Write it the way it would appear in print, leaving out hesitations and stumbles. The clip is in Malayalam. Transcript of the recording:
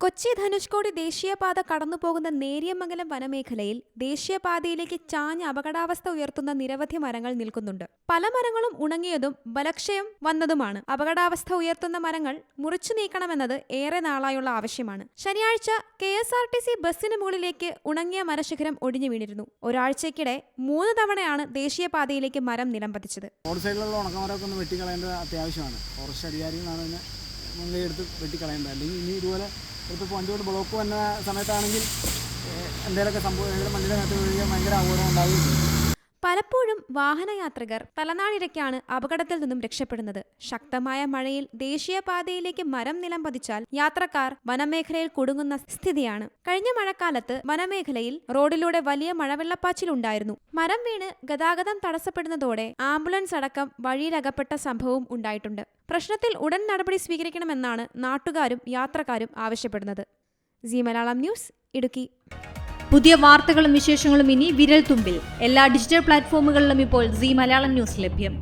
കൊച്ചി ധനുഷ്കോടി ദേശീയപാത കടന്നുപോകുന്ന നേര്യമംഗലം വനമേഖലയിൽ ദേശീയപാതയിലേക്ക് ചാഞ്ഞ അപകടാവസ്ഥ ഉയർത്തുന്ന നിരവധി മരങ്ങൾ നിൽക്കുന്നുണ്ട്. പല മരങ്ങളും ഉണങ്ങിയതും ബലക്ഷയം വന്നതുമാണ്. അപകടാവസ്ഥ ഉയർത്തുന്ന മരങ്ങൾ മുറിച്ചു നീക്കണമെന്നത് ഏറെ നാളായുള്ള ആവശ്യമാണ്. ശനിയാഴ്ച KSRTC ബസ്സിന് മുകളിലേക്ക് ഉണങ്ങിയ മരശിഖരം ഒടിഞ്ഞു വീണിരുന്നു. ഒരാഴ്ചയ്ക്കിടെ 3 തവണയാണ് ദേശീയപാതയിലേക്ക് മരം നിലംപതിച്ചത്. റോഡ് സൈഡിലുള്ള ഉണക്കമരമൊക്കെ ഒന്ന് വെട്ടിക്കളയേണ്ടത് അത്യാവശ്യമാണ്. ഫോറസ്റ്റ് അധികാരികളാണ് ഇതിനെ മുൻകൈ എടുത്ത് വെട്ടിക്കളയേണ്ടത്. അല്ലെങ്കിൽ ഇനി ഇതുപോലെ ഇപ്പോൾ വണ്ടിയോട് ബ്ലോക്ക് വന്ന സമയത്താണെങ്കിൽ എന്തെങ്കിലുമൊക്കെ സംഭവം വണ്ടിയുടെ അകത്ത് വീഴുകയും ഭയങ്കര അപകടം ഉണ്ടാവുകയും. പലപ്പോഴും വാഹനയാത്രികർ തലനാടിരയ്ക്കാണ് അപകടത്തിൽ നിന്നും രക്ഷപ്പെടുന്നത്. ശക്തമായ മഴയിൽ ദേശീയപാതയിലേക്ക് മരം നിലംപതിച്ചാൽ യാത്രക്കാർ വനമേഖലയിൽ കുടുങ്ങുന്ന സ്ഥിതിയാണ്. കഴിഞ്ഞ മഴക്കാലത്ത് വനമേഖലയിൽ റോഡിലൂടെ വലിയ മഴവെള്ളപ്പാച്ചിലുണ്ടായിരുന്നു. മരം വീണ് ഗതാഗതം തടസ്സപ്പെടുന്നതോടെ ആംബുലൻസ് അടക്കം വഴിയിലകപ്പെട്ട സംഭവവും ഉണ്ടായിട്ടുണ്ട്. പ്രശ്നത്തിൽ ഉടൻ നടപടി സ്വീകരിക്കണമെന്നാണ് നാട്ടുകാരും യാത്രക്കാരും ആവശ്യപ്പെടുന്നത്. Zee Malayalam news, Idukki. പുതിയ വാർത്തകളും വിശേഷങ്ങളും ഇനി വിരൽ തുമ്പിൽ. എല്ലാ ഡിജിറ്റൽ പ്ലാറ്റ്ഫോമുകളിലും ഇപ്പോൾ സീ മലയാളം ന്യൂസ് ലഭ്യം.